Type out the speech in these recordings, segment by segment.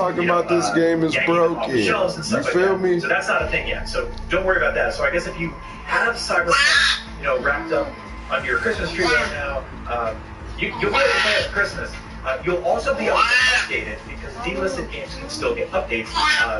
talking about this game is broken. You feel me? So that's not a thing yet. So don't worry about that. So I guess if you have Cyberpunk, wrapped up under your Christmas tree right now, you'll be able to play it at Christmas. You'll also be able to update it because delisted games can still get updates.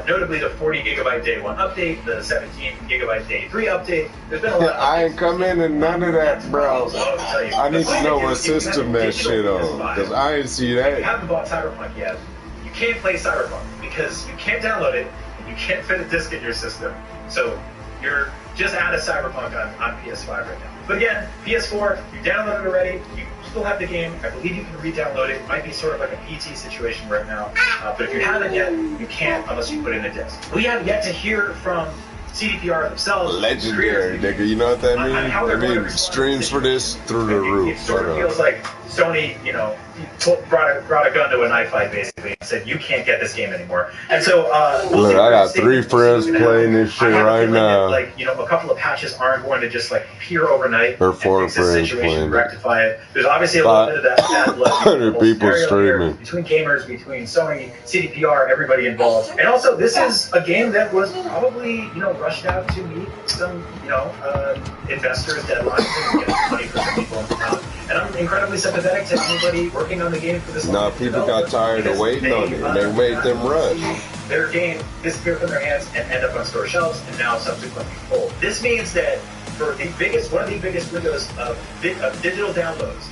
Notably, the 40 gigabyte day 1 update, the 17 gigabyte day 3 update. There's been a lot of I ain't come in and none of that, bro. I need to know what system that shit on, because I ain't see that. If you haven't bought Cyberpunk yet, you can't play Cyberpunk because you can't download it and you can't fit a disc in your system. So you're just out of Cyberpunk on PS5 right now. But again, PS4, you downloaded it already. You still have the game. I believe you can re-download it. It might be sort of like a PT situation right now. But if you haven't yet, you can't unless you put in a disc. We have yet to hear from CDPR themselves. Legendary, nigga. You know what that means? I mean, streams for this through the roof. It sort of feels like Sony, brought a gun to a knife fight basically and said, you can't get this game anymore. And so, look, I got 3 friends playing this shit right now. A couple of patches aren't going to just appear overnight. Or 4 friends playing. Rectify it. There's obviously a little bit of that 100 people streaming. Between gamers, between Sony, CDPR, everybody involved. And also, this is a game that was probably, rushed out to meet some, investors' deadlines and get money for some people. And I'm incredibly sympathetic to anybody working on the game for this long. No, people got tired of waiting on it, and they made them rush. Their game disappeared from their hands and end up on store shelves, and now subsequently full. This means that for one of the biggest windows of digital downloads,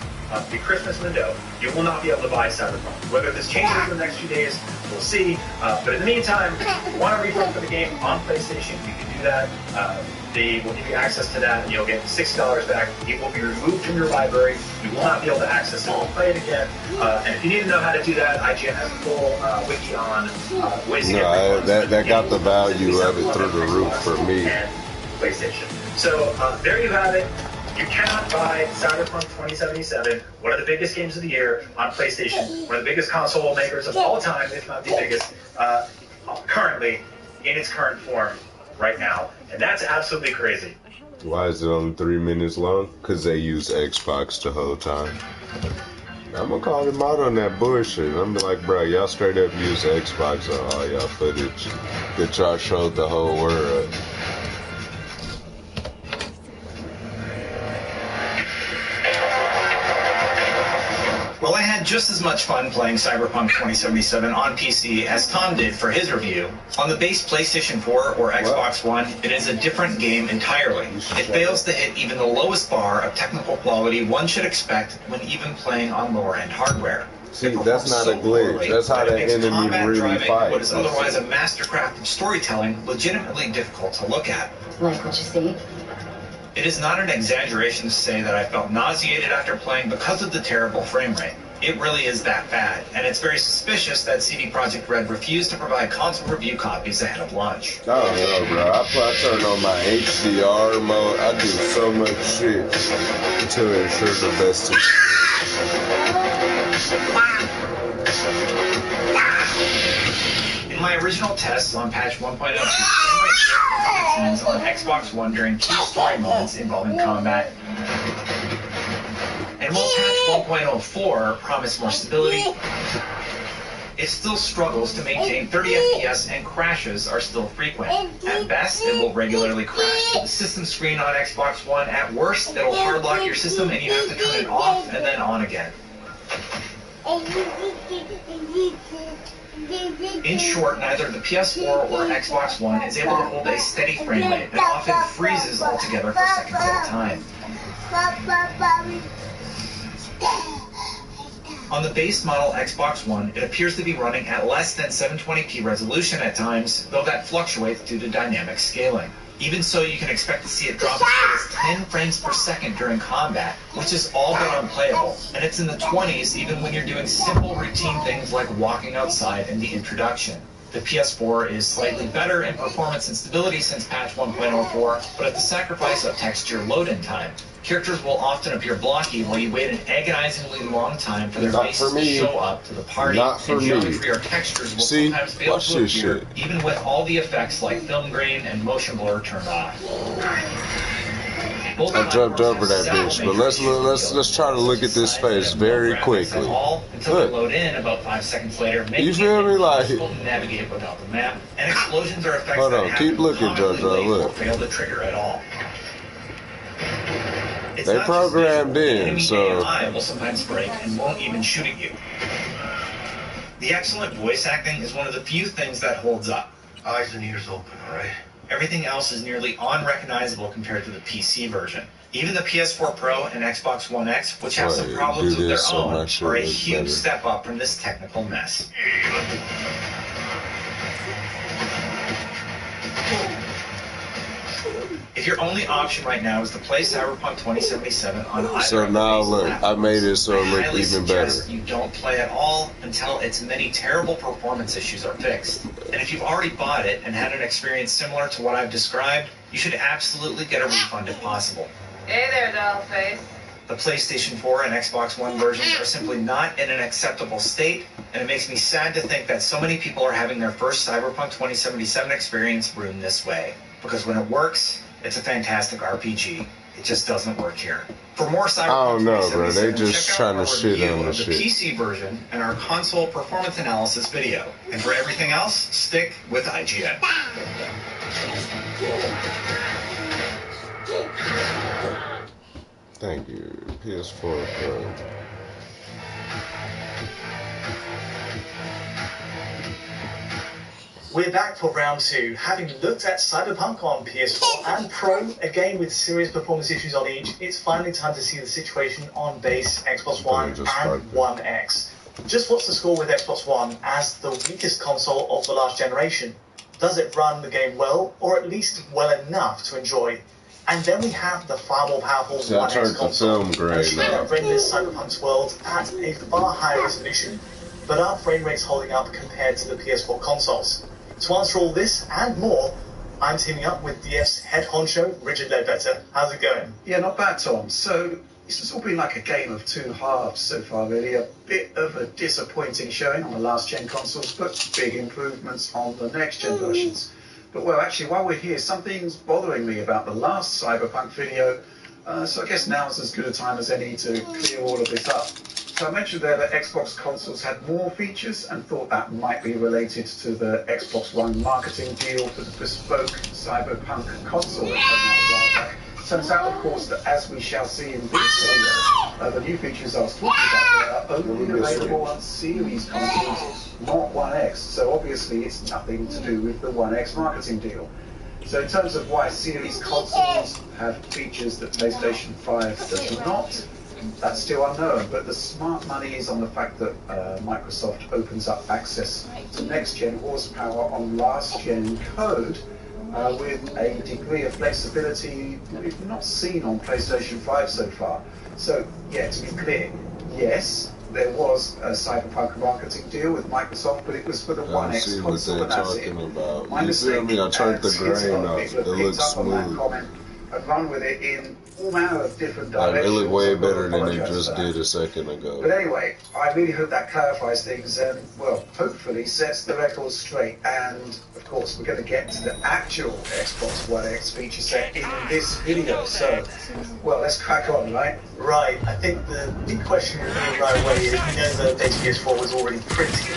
the Christmas window, you will not be able to buy Cyberpunk. Whether this changes in the next few days, we'll see. But in the meantime, if you want a refund for the game on PlayStation, you can do that. They will give you access to that. You'll get $6 back. It will be removed from your library. You will not be able to access it or play it again. And if you need to know how to do that, IGN has a full wiki on ways to get refunds. That got the value of it through the roof for me. And PlayStation. So there you have it. You cannot buy Cyberpunk 2077, one of the biggest games of the year, on PlayStation, one of the biggest console makers of all time, if not the biggest, currently, in its current form, right now. And that's absolutely crazy. Why is it only 3 minutes long? Because they use Xbox the whole time. I'm going to call them out on that bullshit. I'm like, bro, y'all straight up use Xbox on all y'all footage that y'all showed the whole world. Well, I had just as much fun playing Cyberpunk 2077 on PC as Tom did for his review. On the base PlayStation 4 or Xbox One, it is a different game entirely. It fails to hit even the lowest bar of technical quality one should expect when even playing on lower-end hardware. See, that's not a glitch. That's how the enemy really fights. What is otherwise a mastercraft of storytelling legitimately difficult to look at. Like what you see? It is not an exaggeration to say that I felt nauseated after playing because of the terrible frame rate. It really is that bad, and it's very suspicious that CD Projekt Red refused to provide console review copies ahead of launch. I don't know, bro. I turn on my HDR mode. I do so much shit to ensure the best. In my original tests on patch 1.02, on Xbox One during key story moments involving combat. And while patch 1.04 promised more stability, it still struggles to maintain 30 FPS and crashes are still frequent. At best, it will regularly crash to the system screen on Xbox One. At worst, it'll hard lock your system and you have to turn it off and then on again. In short, neither the PS4 or Xbox One is able to hold a steady frame rate and often freezes altogether for seconds at a time. On the base model Xbox One, it appears to be running at less than 720p resolution at times, though that fluctuates due to dynamic scaling. Even so, you can expect to see it drop as low as 10 frames per second during combat, which is all but unplayable, and it's in the 20s even when you're doing simple routine things like walking outside in the introduction. The PS4 is slightly better in performance and stability since patch 1.04, but at the sacrifice of texture load-in time. Characters will often appear blocky while you wait an agonizingly long time for their faces to show up to the party. Not for me. Geometry or textures will sometimes fail to appear, even with all the effects like film grain and motion blur turned off. Both I jumped platforms over have that several bitch, but major let's try to look at this face very quickly. Until they load in about 5 seconds later, making You feel me? Like, difficult to navigate without the map, and explosions are effects hold that on, happen keep looking, comically JoJo. late or Look, fail to trigger at all. It's they not just programmed visual. The in, enemy so AI will sometimes break and won't even shoot at you. The excellent voice acting is one of the few things that holds up. Eyes and ears open, all right? Everything else is nearly unrecognizable compared to the PC version. Even the PS4 Pro and Xbox One X, which have some problems with their own, are a huge step up from this technical mess. If your only option right now is to play Cyberpunk 2077 on either so of the now base look, I made it so it look even better. You don't play at all until its many terrible performance issues are fixed. And if you've already bought it and had an experience similar to what I've described, you should absolutely get a refund if possible. Hey there, dollface. The PlayStation 4 and Xbox One versions are simply not in an acceptable state, and it makes me sad to think that so many people are having their first Cyberpunk 2077 experience ruined this way. Because when it works, it's a fantastic RPG. It just doesn't work here. For more Cyberpunk I don't know, bro. They 2077, just check out trying our to shit review on the of the shit. PC version and our console performance analysis video. And for everything else, stick with IGN. Thank you, PS4 Pro. We're back for round two, having looked at Cyberpunk on PS4 and Pro, again with serious performance issues on each. It's finally time to see the situation on base Xbox One and One X. Just what's the score with Xbox One as the weakest console of the last generation? Does it run the game well, or at least well enough to enjoy? And then we have the far more powerful One X console, that renders Cyberpunk's world at a far higher resolution, but are frame rates holding up compared to the PS4 consoles? To answer all this and more, I'm teaming up with DF's head honcho, Richard Ledbetter. How's it going? Yeah, not bad, Tom. So, this has all been like a game of two halves so far, really. A bit of a disappointing showing on the last-gen consoles, but big improvements on the next-gen versions. But, well, actually, while we're here, something's bothering me about the last Cyberpunk video, so I guess now's as good a time as any to clear all of this up. So I mentioned there that Xbox consoles had more features and thought that might be related to the Xbox One marketing deal for the bespoke Cyberpunk console that came out a while back. Turns out, of course, that as we shall see in this video, the new features I was talking about there are only available on Series consoles, not One X. So obviously it's nothing to do with the One X marketing deal. So in terms of why Series consoles have features that PlayStation 5 does not, that's still unknown, but the smart money is on the fact that Microsoft opens up access to next-gen horsepower on last-gen code with a degree of flexibility we've not seen on PlayStation 5 so far. So, yeah, to be clear, yes, there was a Cyberpunk marketing deal with Microsoft, but it was for the One X console, and that's it. My mistake, I turned the grain up. It looks smooth. And run with it in all manner of different Like, directions. it looked way better than it just did a second ago. But anyway, I really hope that clarifies things and, well, hopefully sets the record straight. And, of course, we're going to get to the actual Xbox One X feature set in this video. So, well, let's crack on, right? Right. I think the big question right away is, we know the base PS4 was already pretty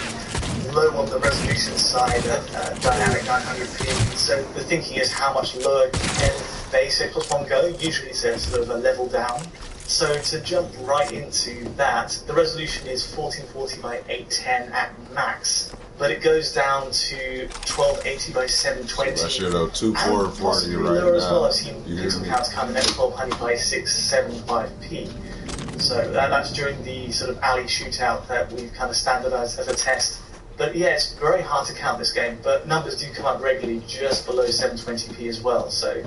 low on the resolution side at dynamic 900p. So the thinking is how much lower can base Xbox One go? Usually it's a sort of a level down. So to jump right into that, the resolution is 1440 by 810 at max, but it goes down to 1280 by 720. So that shit up 2440 right lower as well. now. I've seen pixel counts coming at 1200 by 675p. So that's during the sort of alley shootout that we've kind of standardized as a test. But yeah, it's very hard to count this game, but numbers do come up regularly just below 720p as well. So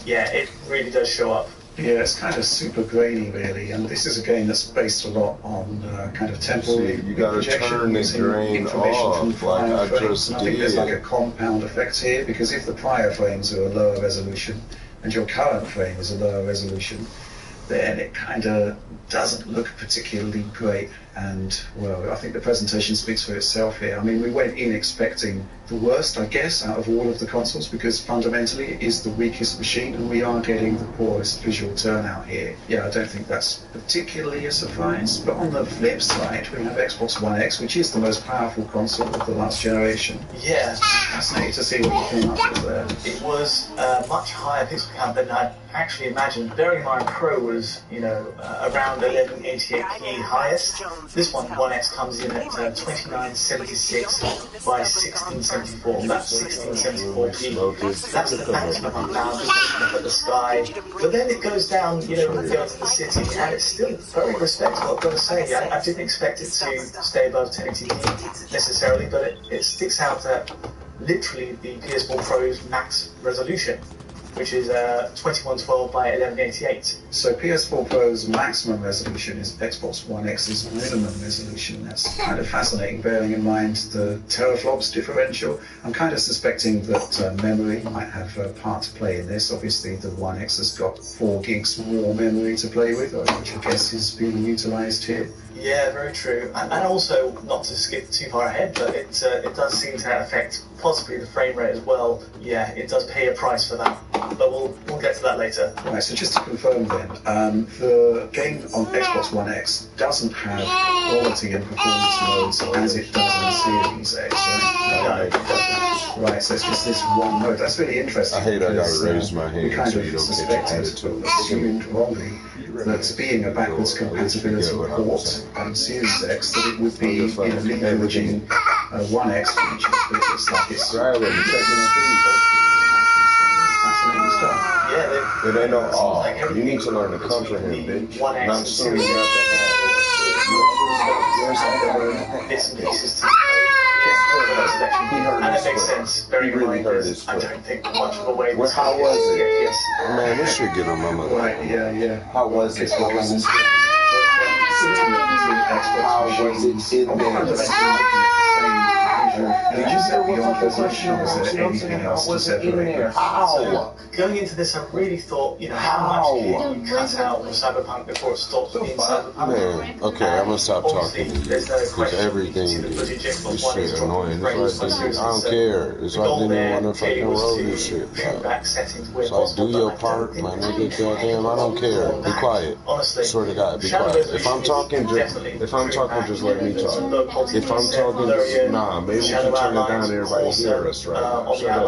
yeah, it really does show up. Yeah, it's kind of super grainy, really, and this is a game that's based a lot on kind of temporal you gotta turn the grain off, like I just did. I think there's like a compound effect here, because if the prior frames are a lower resolution and your current frame is a lower resolution, then it kind of doesn't look particularly great. And, well, I think the presentation speaks for itself here. I mean, we went in expecting the worst, I guess, out of all of the consoles, because fundamentally it is the weakest machine and we are getting the poorest visual turnout here. Yeah, I don't think that's particularly a surprise. But on the flip side, we have Xbox One X, which is the most powerful console of the last generation. Yeah. Fascinating to see what you came up with there. It was a much higher pixel count than I'd actually imagined. Bearing in mind Pro was, around 1188p highest. This one X, comes in at 2976 by 1674. That's 1674p. That's the maximum I'm now just looking up at the sky. But then it goes down, when you go into the city, and it's still very respectable, I've got to say. I didn't expect it to stay above 1080p necessarily, but it sticks out at literally the PS4 Pro's max resolution, which is 2112 by 1188. So PS4 Pro's maximum resolution is Xbox One X's minimum resolution. That's kind of fascinating, bearing in mind the teraflops differential. I'm kind of suspecting that memory might have a part to play in this. Obviously, the One X has got 4 gigs more memory to play with, which I guess is being utilised here. Yeah, very true. And also, not to skip too far ahead, but it does seem to affect possibly the frame rate as well. Yeah, it does pay a price for that. But we'll get to that later. Right, so just to confirm then, the game on Xbox One X doesn't have quality and performance modes as it does on the Series X, right? No, it doesn't. Right, so it's just this one mode. That's really interesting. I hate I because, gotta raise my hand we kind so of you don't get your suspected, attitude. assumed wrongly, that being a backwards compatibility port on Series X, that it would be leveraging One X features, but it's like it's fascinating stuff. Yeah, It ain't no you need to learn to comprehend, bitch. One X Not and soon Series you have to have. bits and pieces to and it makes sense. Very really hurt his I foot. don't think much of a way. Well, how was it? Yes. Man, this shit get on my mother. Right, yeah. How was it? How was it? How was it in Did you say beyond resolution, or is there anything else to separate them? How? Going into this, I really thought, how much can you cut out of Cyberpunk before it stops being Cyberpunk? Man, okay, I'm gonna stop talking to you because everything is this shit annoying. It's like, I don't care. It's like they didn't want to fucking roll this shit. It's like, do your part, my nigga. Goddamn, I don't care. Be quiet. Swear to God, be quiet. If I'm talking, just let me talk. If I'm talking, nah, maybe we can turn it down. Everybody hear us, right? Shut up.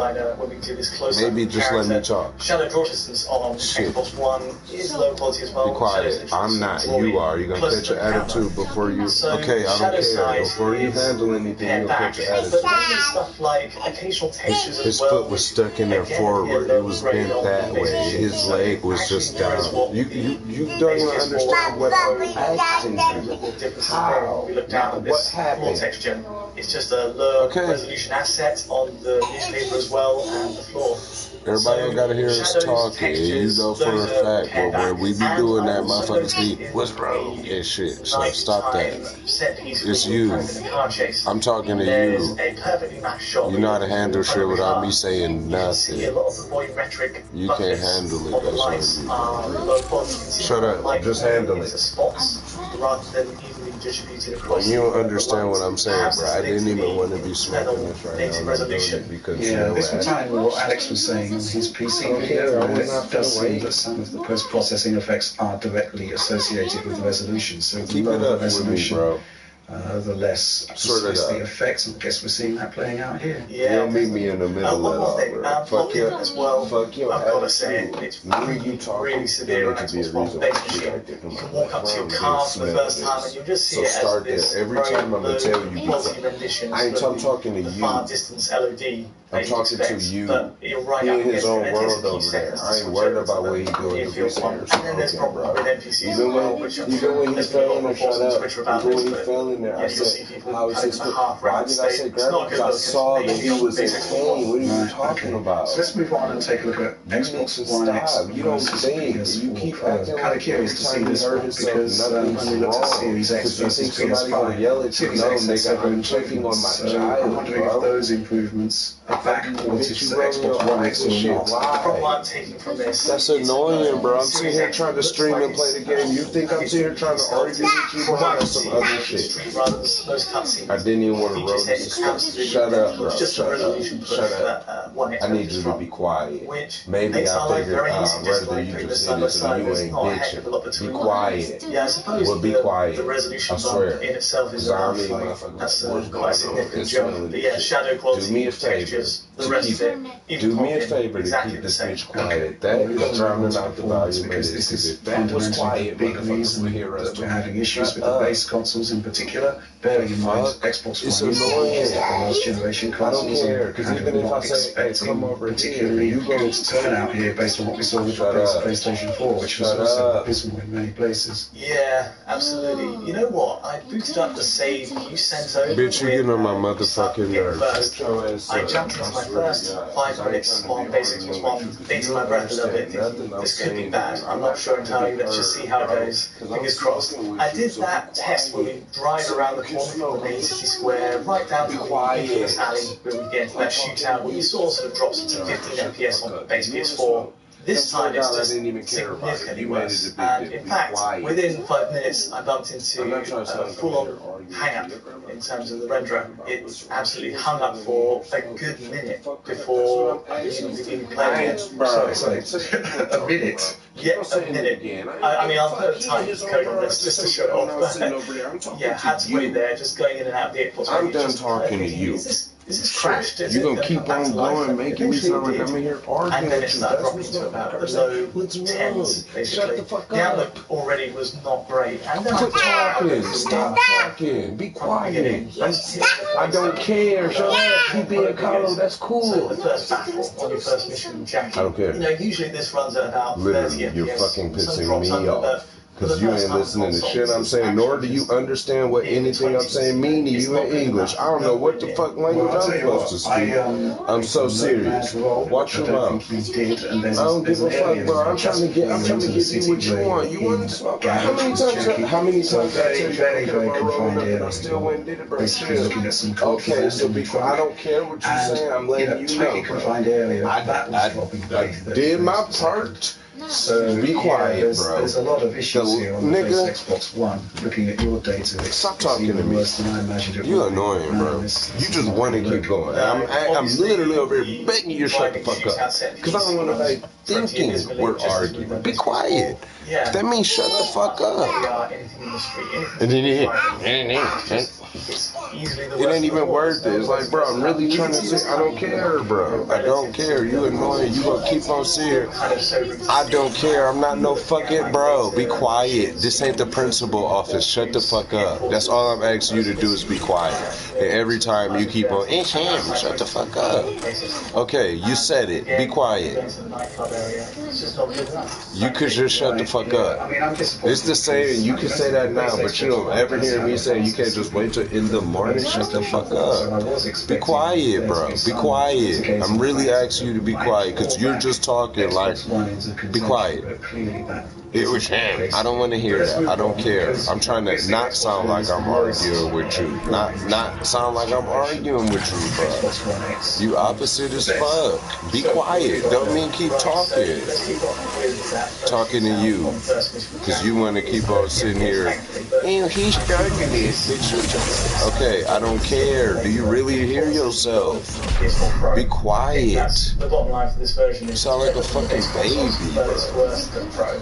Maybe just let me talk. Shadow draw distance on Xbox One is low quality as well. Be quiet. I'm not. You are. You're gonna catch your attitude before you. Okay, I don't care. Before you handle anything, you'll catch your attitude. But then there's stuff like occasional textures as His well. foot was stuck in there forward. It was bent that way. His leg was just down. You don't even understand what I'm asking you. How? We look down at this floor texture. It's just a low resolution asset on the newspaper as well and the floor. Everybody don't gotta hear us talking. You know for a fact, but when we be doing that, motherfuckers be, what's wrong? And shit. So stop that. It's you. I'm talking to you. You know how to handle shit without me saying nothing. You can't handle it. That's what you. Shut up. Just handle it. Well, you don't understand what I'm saying, bro. I didn't even want to be smoking this right now. I'm doing it because this was time with what Alex was saying on his PC video. It does seem that some of the post-processing effects are directly associated with the resolution. So the lower the resolution, bro. The less the effects. I guess we're seeing that playing out here. You don't meet me in the middle at all, bro. Fuck you as well. Fuck you. I've got to say, it's really severe on Xbox One base machine. You can walk up to your car for the first time and you'll just see it as this every time I'm gonna tell you, quality rendition. I'm talking to you. Far distance LOD. I'm talking to you. You're right he up in his own world over there. I ain't worried about what he doing. And then there's problems with NPCs as well, which even when he fell in there, shut up. Even when he fell in there, I said, how is this? Why did I say grab? Because I saw that he was in pain. What are you talking about? So let's move on and take a look at Xbox One X. You don't say it. You keep acting kind of curious to see this one because when we looked at Series X versus PS5, yell at Series X has several improvements. I'm wondering if those improvements are back onto Xbox One X or not. From what I'm taking from this, That's annoying, bro. I'm sitting here trying to stream and play the game. You think I'm sitting here trying to argue with you, bro? That's some other shit. I didn't even want to roll this. Shut up, bro. Shut up. Shut up. I need you to be quiet. Maybe I figured rather you just did it so you ain't bitching. Be quiet. Yeah, I suppose Well, be quiet. the resolution I swear. bump in itself is I mean, enough. motherfucker, That's what's quite a going on? significant It's jump. really But yeah, shadow quality, do me a favor textures, the to rest keep of it. do me a favor to exactly keep the this same. bitch quiet. That is drowning out the volume. Because this is If that was quiet, big motherfuckers reason would hear us that we're too. having issues with the base consoles in particular. Bearing in mind, Xbox It's One annoying. is the last generation I don't consoles. care, because and even we're if I not say, hey, expecting come over here, particularly you go good turnout here based on what we saw with the Shut up. PlayStation 4, which was Shut also up. abysmal in many places. Yeah, absolutely. You know what? I booted up the save you sent over. Bitch, you getting on my with, motherfucking nerves. first. Shut your ass I up. jumped into my I swear to first God. 5 minutes on basics was one, into my breath a little bit, thinking this could be bad. I'm not sure entirely. Let's just see how it goes. Fingers crossed. I did that test where we drive around the corner from the main city square, right down to the infamous alley where we get into that shootout where you saw sort of drops into 15 FPS on base PS4. This time it's just significantly worse. And in fact, within 5 minutes, I bumped into a full-on hang-up in terms of the renderer. It absolutely hung up for a good minute before I could even begin playing it. Sorry, a minute. Yeah, a minute. I mean, I'll put a time code on this just to show it off. But yeah, had to wait there, just going in and out of the Xbox. I'm done talking to you. Is this crashed? You're going to keep on going, making me sound like I'm in here arguing and then it with you. started dropping to about the low 10s, basically. Shut the fuck the outlook up. already was not great. And then Quit talking. Stop talking. Be quiet. I don't care. Shut up. Keep being calm. That's So cool. the first battle on your first mission, Jackie. I don't care. You know, usually this runs at about 30 Literally, FPS. you're fucking Some pissing drops me under, off. but for Because the you first ain't time listening to on shit I'm consoles, saying, nor do actually you understand what anything I'm saying mean to you in English. I don't know what the fuck language I'm supposed to speak. I'm so serious. Watch your mouth. I don't give a fuck, bro. I'm trying to get you what you want. You want to smoke? How many times I tell you I don't care about rolling up and I still went and did it, bro? Chill. Okay, so be quiet. I don't care what you're saying. I'm letting you know, bro. I did my part. So be quiet, yeah, bro. There's a lot of issues here on the Nigga. Xbox One. Looking at your data, Stop it's talking to even me. worse than I imagined it You would be. annoying, bro. No, You this just is not want to good. keep going. I'm literally over here begging you to shut the fuck up. Because I don't want to be thinking we're arguing. Be quiet. That means shut the fuck up. And then it ain't even worth it. It's like, bro, I'm really trying to say, I don't care, bro. I don't care. You annoying. You gonna keep on saying, I don't care. I'm not no fucking bro. Be quiet. This ain't the principal office. Shut the fuck up. That's all I'm asking you to do is be quiet. And every time you keep on, it's him. Shut the fuck up. Okay, you said it. Be quiet. You could just shut the fuck up. It's the same. You can say that now, but you don't ever hear me say you can't just wait till in the morning. Shut the fuck up. Be quiet, bro. Be quiet. I'm really asking you to be quiet because you're just talking like, be quiet. It was him. I don't want to hear that. I don't care. I'm trying to not sound like I'm arguing with you. Not sound like I'm arguing with you, bro. You opposite as fuck. Be quiet. Don't mean keep talking. Talking to you. Because you want to keep on sitting here. And he's starting this. Okay, I don't care. Do you really hear yourself? Be quiet. You sound like a fucking baby, bro.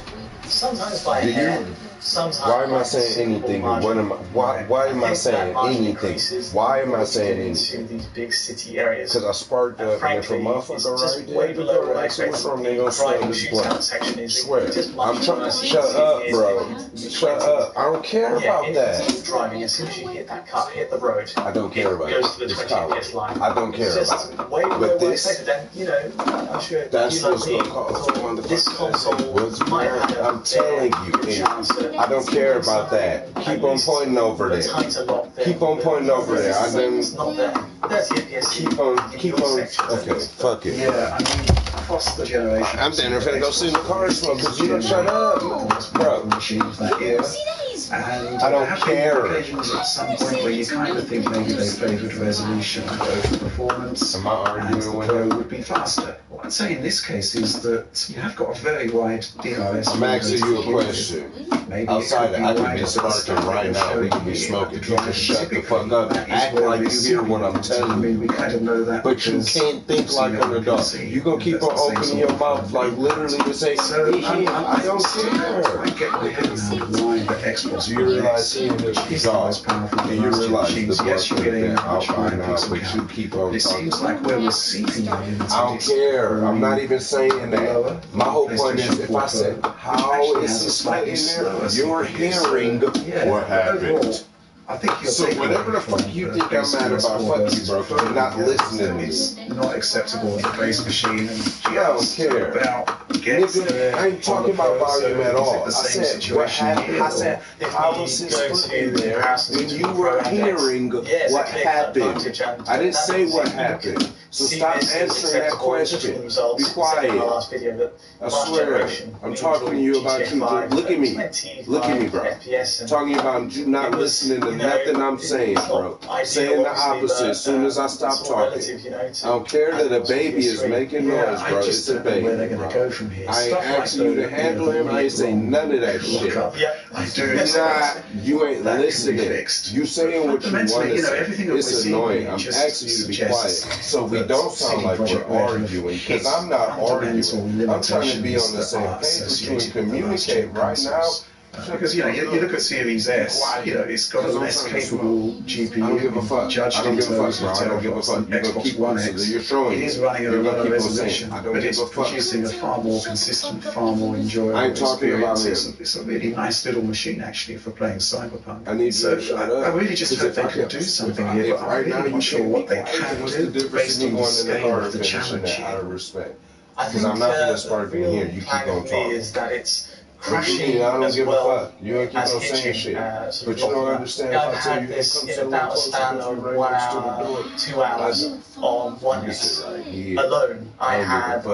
Sometimes by Do you? hand, sometimes Why am I saying anything? Why am I saying anything? Why am I saying anything? These big city areas. Because I sparked up, and if a motherfucker right there, you go like, so what's wrong? They gonna swear this blunt. Swear. I'm trying to shut up, bro. Shut up. I don't care about that. Driving, as soon as you hit that cut, hit the road. I don't care about Goes to it. the It's 20 FPS line. college. I don't care about it. But this, you know, I'm sure that's you what's like gonna cause the motherfucker. this console What's might have a I'm telling you, I don't care about that. Keep on pointing over there. Keep on pointing over there. I didn't. Not there. 30 FPS. Keep on. Okay, fuck it. Yeah, I mean, across the generation. I'm down there finna go sit in the car and smoke because you don't shut up, bro. Machines that era. And I don't there have been care. occasions at some point where you kind of think maybe they favoured resolution over performance, Am I arguing and the with code him? would be faster. What I'd say in this case is that you have got a very wide DRS. I'm asking you a question. Maybe Outside, I could be wider sparking right now. We could be smoking. You can shut the fuck up. Act like you hear what I'm telling you. We kind of know that. But you can't think like an adult. You gonna keep on opening your mouth like literally to say, I don't care. I get my head around why the Xbox. Do you realize he and his dog? Do you realize the Yes, you're getting that I'll find out, but you keep on it talking. seems like we're receiving it. I don't care. I'm not even saying that. My whole point is, if I said, how is it slightly there? You're hearing what happened. I think you're So taking whatever the it from fuck you think I'm mad about, fuck you, bro, 'cause you're not listening to me. It's not acceptable in the base machine. And I don't care. Nigga, I ain't talking about volume at all. I said what happened. I said how was his foot in there when you were hearing what happened. I didn't say what happened. So stop answering that question. Be quiet. I swear, I'm talking to you about you. Look at me. Look at me, bro. I'm talking about you not listening to nothing I'm saying, bro. Saying the opposite as soon as I stop talking. I don't care that a baby is making noise, bro. It's a baby, bro. I ain't asking you to handle him. I ain't saying none of that shit. You ain't listening. You saying what you want to say. It's annoying. I'm asking you to be quiet. So we don't sound like we're arguing, because I'm not arguing. I'm trying to be on the same page with you and communicate right now. Because you look at Series S, it's got a less capable GPU. I don't give a fuck. I don't give a fuck, bro. I don't give a fuck. You're gonna keep One X. You're showing. It is running at a lower resolution, I don't but give it's a fuck. producing a far more consistent, far more enjoyable I ain't talking about experience. It's a really nice little machine actually for playing Cyberpunk. I need you to shut up. I really just hope they could do something here, but I'm really not sure what they can What's the do difference based in on me the going in the scale car of and the finishing challenge that out here. of respect? I Because think I'm not gonna spark in here. You keep on talking. is that it's What you crashing mean? I don't as give a well fuck. You don't keep as on saying hitching, shit. sort But of you don't off. understand I've if I tell had you to this come in to the about a closer span to of you right 1 next to the hour, door. 2 hours on one X alone. I had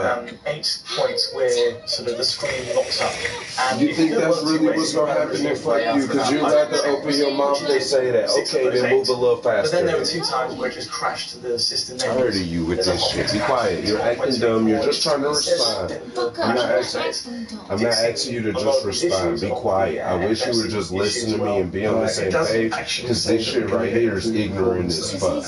8 points where sort of the screen locks up. And You think that's really what's gonna happen? Then fuck you, because you have to open your mouth. They say that. Okay, then move a little But then there were faster. 2 times where it just crashed to the system. Tired of you with this shit. Be quiet. You're acting dumb. You're just trying to respond. I'm not asking you to just respond. Be quiet. I wish you would just listen to me and be on the same page, because this shit right here is ignorant as fuck.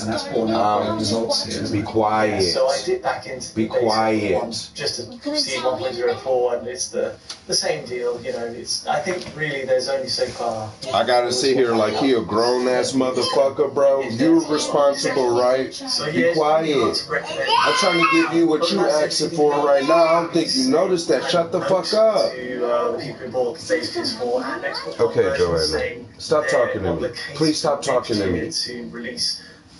Be quiet. So I did back into Be quiet. just to see 1.04, and it's the same deal. I think really there's only so far. I gotta sit here like he a grown ass motherfucker, bro. You responsible, right? Be quiet. I'm trying to give you what you asking for right now. I don't think you noticed that. Shut the fuck up. Okay, Joanna. Stop talking to me. Please stop talking to me.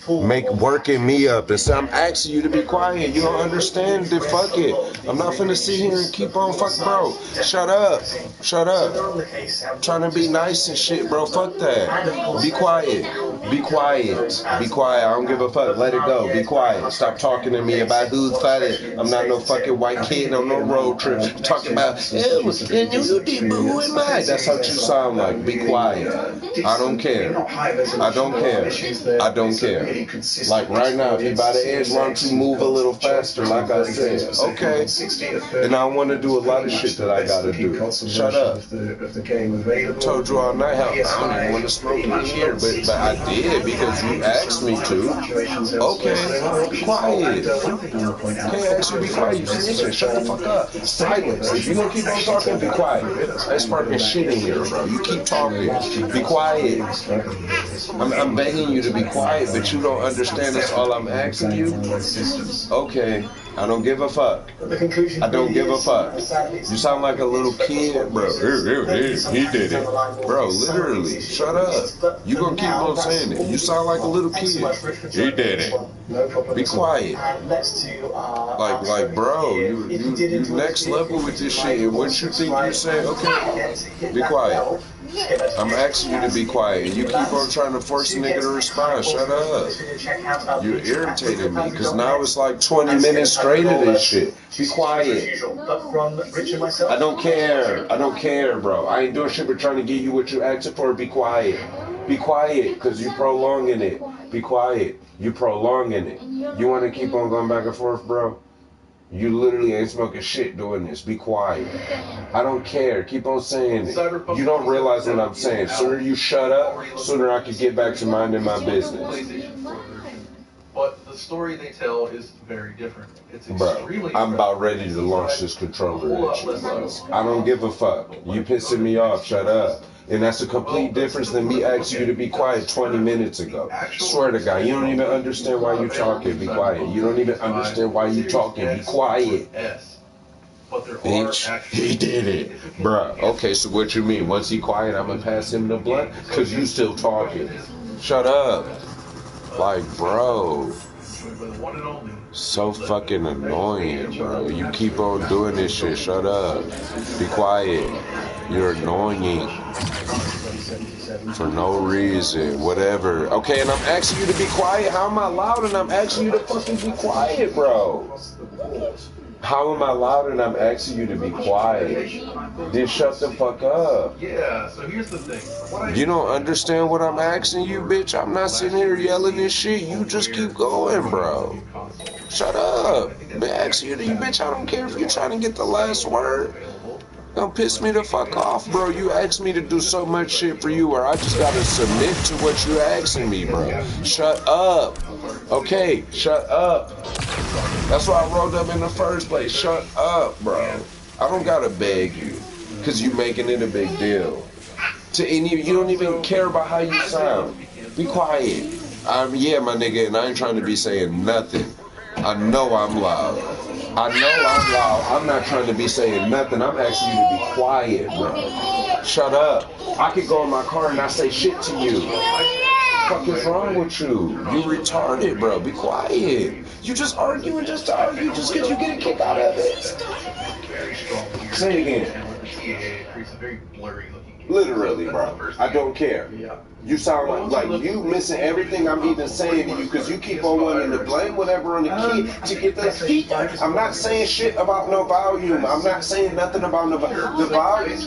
Working me up and say I'm asking you to be quiet. You don't understand? Then fuck it. I'm not finna sit here and keep on fuck, bro. Shut up. Shut up. I'm trying to be nice and shit, bro. Fuck that. Be quiet. Be quiet. Be quiet. I don't give a fuck. Let it go. Be quiet. Stop talking to me about who's fighting. I'm not no fucking white kid on no road trip talking about, and you did, but who am I? That's how you sound like. Be quiet. I don't care. I don't care. I don't care. Like right now, if you're by the edge, why don't you move a little faster, like I said? Okay. And I want to do a lot of shit that I gotta do. Shut up. Told you all night how I don't even want to smoke in here, but I did because you asked me to. Okay. Be quiet. Can't ask you to be quiet. You snitching. Shut the fuck up. Silence. If you gonna keep on talking, be quiet. That's sparking shit in here, bro. You keep talking. Be quiet. I'm begging you to be quiet, but you don't understand that's all I'm asking you? Okay, I don't give a fuck. I don't give a fuck. You sound like a little kid, bro. He did it. Bro, literally, shut up. You gonna keep on saying it. You sound like a little kid. He did it. Be quiet. Like, bro, you next level with this shit. And once you think you're saying, okay, be quiet. I'm asking you to be quiet. You keep on trying to force a nigga to respond. Shut up. You're irritating me because now it's like 20 minutes straight of this shit. Be quiet. I don't care. I don't care, bro. I ain't doing shit but trying to get you what you asking for. Be quiet. Be quiet because you prolonging it. Be quiet. You prolonging it. You want to keep on going back and forth, bro? You literally ain't smoking shit doing this. Be quiet. I don't care. Keep on saying it. You don't realize what I'm saying. Sooner you shut up, sooner I can get back to minding my business. But the story they tell is very different. It's Bro, extremely I'm about ready to launch this controller at you, bro. I don't give a fuck. You pissing me off. Shut up. And that's a complete difference than me asking you to be quiet 20 minutes ago. Swear to God, you don't even understand why you talking. Be quiet. You don't even understand why you talking. Be quiet. Bitch, he did it. Bruh, okay, so what you mean? Once he quiet, I'm gonna pass him the blunt? Cause you still talking. Shut up. Like, bro. So fucking annoying, bro. You keep on doing this shit. Shut up. Be quiet. You're annoying. For no reason. Whatever. Okay, and I'm asking you to be quiet. How am I loud and I'm asking you to fucking be quiet, bro? How am I loud and I'm asking you to be quiet? Then shut the fuck up. Yeah, so here's the thing. You don't understand what I'm asking you, bitch? I'm not sitting here yelling this shit. You just keep going, bro. Shut up. I'm asking you, bitch, I don't care if you're trying to get the last word. Don't piss me the fuck off, bro. You asked me to do so much shit for you, or I just gotta submit to what you're asking me, bro. Shut up. Okay, shut up. That's why I wrote them in the first place. Shut up, bro. I don't gotta beg you, cause you making it a big deal. You don't even care about how you sound. Be quiet. Yeah, my nigga, and I ain't trying to be saying nothing. I know I'm loud. I know I'm loud. I'm not trying to be saying nothing. I'm asking you to be quiet, bro. Shut up. I could go in my car and not say shit to you. What the fuck is wrong with you? You retarded, bro. Be quiet. You just arguing just to argue just because you get a kick out of it. Say it again. Literally, bro. I don't care. You sound like you missing everything I'm even saying to you because you keep on wanting to blame whatever on the key to get that feet. I'm not saying shit about no volume. I'm not saying nothing about the volume.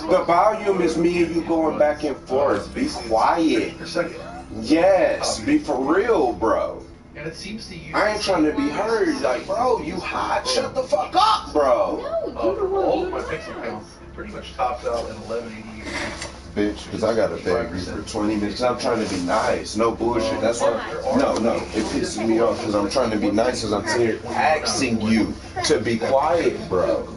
The volume is me and you going back and forth. Be quiet. Yes, be for real, bro. I ain't trying to be heard. Like, bro, you hot. Shut the fuck up, bro. All of my pixel counts pretty much topped out at 1180. Bitch, because I got to beg you for 20 minutes. I'm trying to be nice. No bullshit. That's why. No. It pisses me off because I'm trying to be nice because I'm here asking you to be quiet, bro.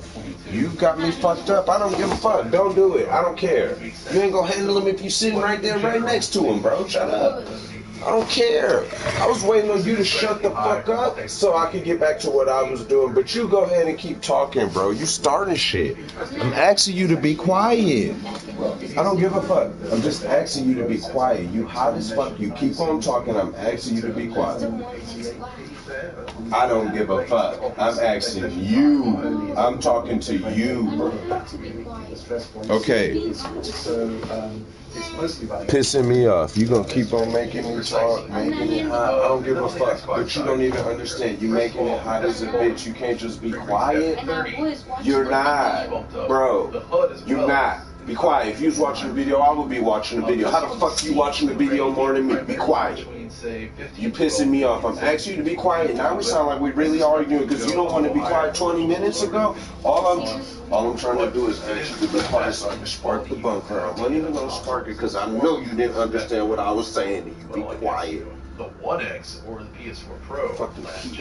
You got me fucked up. I don't give a fuck. Don't do it. I don't care. You ain't gonna handle him if you sitting right there, right next to him, bro. Shut up. I don't care. I was waiting on you to shut the fuck up so I could get back to what I was doing. But you go ahead and keep talking, bro. You starting shit. I'm asking you to be quiet. I don't give a fuck. I'm just asking you to be quiet. You hot as fuck. You keep on talking. I'm asking you to be quiet. I don't give a fuck. I'm asking you. I'm talking to you, bro. Okay. Pissing me off. You gonna keep on making me talk, making it hot. I don't give a fuck. But you don't even understand. You making it hot as a bitch. You can't just be quiet. You're not, bro. You're not. Be quiet. If you was watching the video, I would be watching the video. How the fuck you watching the video more than me? Be quiet. You pissing me off. I'm asking you to be quiet. Now we sound like we really arguing because you don't want to be quiet 20 minutes ago. All I'm trying to do is ask you to be quiet so I can spark the bunker. I wasn't even gonna spark it because I know you didn't understand what I was saying to you. Be quiet. The 1X or the PS4 Pro.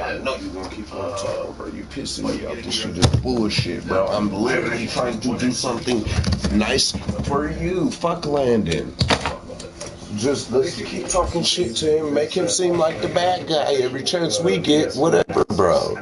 I know you're gonna keep on talking, bro. You pissing me off. This shit is bullshit, bro. I'm literally trying to do something nice for you. Fuck Landon. Just let's keep talking shit to him, make him seem like the bad guy every chance we get, whatever, bro.